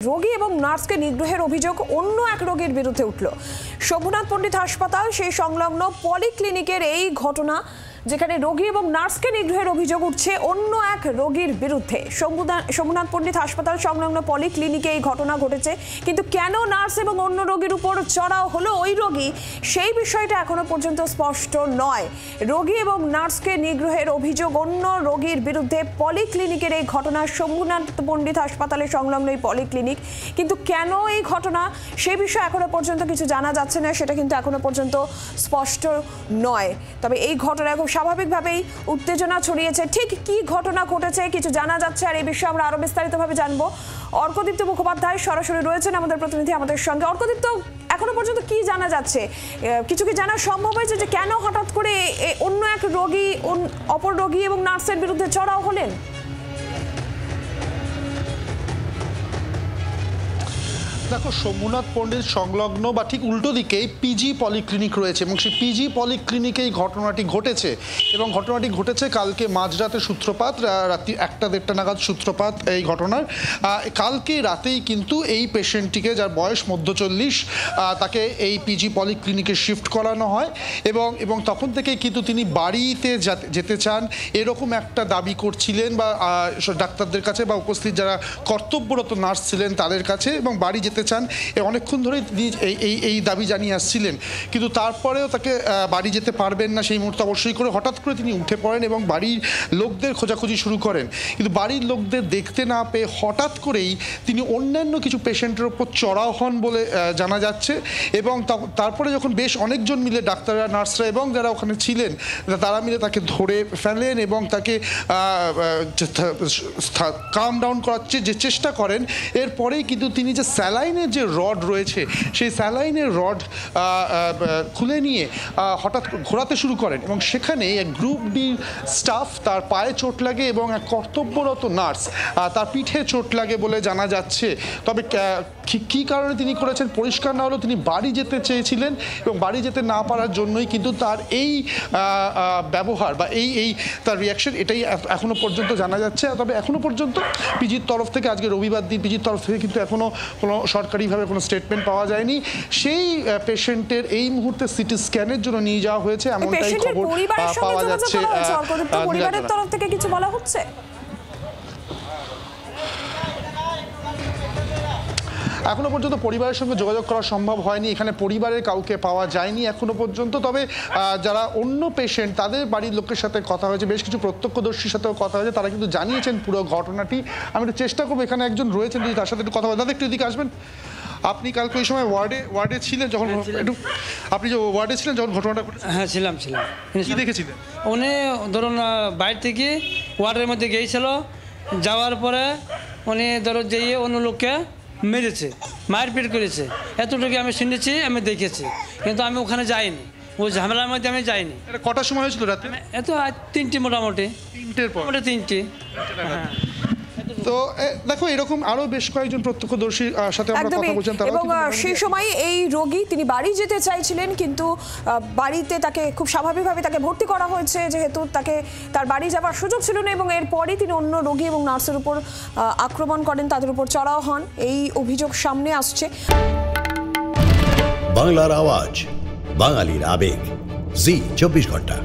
রোগী এবং নার্সকে নিগ্রহের অভিযোগ অন্য এক রোগীর বিরুদ্ধে উঠল। শম্ভুনাথ পণ্ডিত হাসপাতাল সেই সংলগ্ন পলিক্লিনিকের এই ঘটনা, যেখানে রোগী এবং নার্সকে নিগ্রহের অভিযোগ উঠছে অন্য এক রোগীর বিরুদ্ধে। শম্ভুনাথ পণ্ডিত হাসপাতাল সংলগ্ন পলিক্লিনিকে এই ঘটনা ঘটেছে, কিন্তু কেন নার্স এবং অন্য রোগীর উপর চড়াও হলো ওই রোগী, সেই বিষয়টা এখনো পর্যন্ত স্পষ্ট নয়। রোগী এবং নার্সকে নিগ্রহের অভিযোগ অন্য রোগীর বিরুদ্ধে, পলিক্লিনিকের এই ঘটনা, শম্ভুনাথ পণ্ডিত হাসপাতালের সংলগ্ন এই পলিক্লিনিক, কিন্তু কেন এই ঘটনা সেই বিষয়ে এখনো পর্যন্ত কিছু জানা যাচ্ছে না, সেটা কিন্তু এখনো পর্যন্ত স্পষ্ট নয়। তবে এই ঘটনা খুব স্বাভাবিকভাবেই উত্তেজনা ছড়িয়েছে। ঠিক কি ঘটনা ঘটেছে কিছু জানা যাচ্ছে, আর এই বিষয়ে আমরা আরো বিস্তারিতভাবে জানবো। অর্কদীপ্ত মুখোপাধ্যায় সরাসরি রয়েছেন আমাদের প্রতিনিধি আমাদের সঙ্গে। অর্কদীপ্ত, এখনো পর্যন্ত কি জানা যাচ্ছে? কিছু কি জানা সম্ভব হয়েছে যে কেন হঠাৎ করে অন্য এক রোগী অপর রোগী এবং নার্সের বিরুদ্ধে চড়াও হলেন? দেখো, শম্ভুনাথ পণ্ডিত সংলগ্ন বা ঠিক উল্টো দিকেই পিজি পলিক্লিনিক রয়েছে এবং সেই পিজি পলিক্লিনিকেই ঘটনাটি ঘটেছে এবং ঘটনাটি ঘটেছে কালকে মাঝরাতে সূত্রপাত, রাত্রি 1টা-1:30 নাগাদ সূত্রপাত এই ঘটনার। কালকে রাতেই কিন্তু এই পেশেন্টটিকে, যার বয়স মধ্য 40, তাকে এই পিজি পলিক্লিনিকে শিফট করানো হয় এবং তখন থেকে কিন্তু তিনি বাড়িতে যেতে চান এরকম একটা দাবি করছিলেন বা ডাক্তারদের কাছে বা উপস্থিত যারা কর্তব্যরত নার্স ছিলেন তাদের কাছে, এবং বাড়ি যেতে চান অনেকক্ষণ ধরেই তিনি এই দাবি জানিয়ে আসছিলেন। কিন্তু তারপরেও তাকে বাড়ি যেতে পারবেন না সেই মুহূর্তে অবশ্যই করে হঠাৎ করে তিনি উঠে পড়েন এবং বাড়ির লোকদের খোঁজাখুঁজি শুরু করেন। কিন্তু বাড়ির লোকদের দেখতে না পেয়ে হঠাৎ করেই তিনি অন্যান্য কিছু পেশেন্টের ওপর চড়াও হন বলে জানা যাচ্ছে এবং তারপরে যখন বেশ অনেকজন মিলে, ডাক্তাররা, নার্সরা এবং যারা ওখানে ছিলেন তারা মিলে তাকে ধরে ফেলেন এবং তাকে কাম ডাউন করার যে চেষ্টা করেন। এরপরেই কিন্তু তিনি যে স্যালাইনের যে রড রয়েছে সেই স্যালাইনের রড খুলে নিয়ে হঠাৎ ঘোরাতে শুরু করেন এবং সেখানে এক গ্রুপ ডি স্টাফ তার পায়ে চোট লাগে এবং এক কর্তব্যরত নার্স তার পিঠে চোট লাগে বলে জানা যাচ্ছে। তবে কী কারণে তিনি করেছেন পরিষ্কার না হলেও তিনি বাড়ি যেতে চেয়েছিলেন এবং বাড়ি যেতে না পারার জন্যই কিন্তু তার এই ব্যবহার বা এই তার রিয়াকশন, এটাই এখনো পর্যন্ত জানা যাচ্ছে। তবে এখনো পর্যন্ত পিজির তরফ থেকে, আজকে রবিবার দিন, পিজির তরফ থেকে কিন্তু এখনো কোনো সরকারিভাবে কোনো স্টেটমেন্ট পাওয়া যায়নি। সেই পেশেন্টের এই মুহূর্তে সিটি স্ক্যানের জন্য নিয়ে যাওয়া হয়েছে, এমনটাই খবর পাওয়া যাচ্ছে। পরিবারের তরফ থেকে কিছু বলা হচ্ছে? এখনো পর্যন্ত পরিবারের সঙ্গে যোগাযোগ করা সম্ভব হয়নি, এখানে পরিবারের কাউকে পাওয়া যায়নি এখনো পর্যন্ত। তবে যারা অন্য পেশেন্ট তাদের বাড়ির লোকের সাথে কথা হয়েছে, বেশ কিছু প্রত্যক্ষদর্শীর সাথেও কথা হয়েছে, তারা কিন্তু জানিয়েছেন পুরো ঘটনাটি। আমি একটু চেষ্টা করবো, এখানে একজন রয়েছেন যদি তার সাথে একটু কথা বলে। দাদা, একটু এদিকে আসবেন। আপনি কালকে ওই সময় ওয়ার্ডে ছিলেন যখন আপনি যে ওয়ার্ডে ছিলেন যখন ঘটনাটা ঘটেছে? হ্যাঁ, ছিলাম। কি দেখেছিলেন? উনি ধরুন বাইরে থেকে ওয়ার্ডের মধ্যে গিয়েছিল, যাওয়ার পরে উনি ধরো যেয়ে অন্য লোককে মেরেছে, মারপিট করেছে, এতটুকু আমি শুনেছি, আমি দেখেছি, কিন্তু আমি ওখানে যাইনি, ওই ঝামেলার মধ্যে আমি যাইনি। এটা কটার সময় হয়েছিল? রাতে এত 3টে, মোটামুটি 3টের পর। 3টে। হ্যাঁ, তো দেখো, এরকম আরো বেশ কয়েকজন প্রত্যক্ষদর্শীর সাথে আমরা কথা বলছিলাম, এবং সেই সময় এই রোগী তিনি বাড়ি যেতে চাইছিলেন, কিন্তু বাড়িতে তাকে খুব স্বাভাবিকভাবে তাকে ভর্তি করা হয়েছে, যেহেতু তার বাড়ি যাওয়ার সুযোগ ছিল না, এবং এরপরই তিনি অন্য রোগী এবং নার্সের উপর আক্রমণ করেন, তাদের উপর চড়াও হন, এই অভিযোগ সামনে আসছে। বাংলার আওয়াজ, বাঙালির আবেগ, জি 24 ঘন্টা।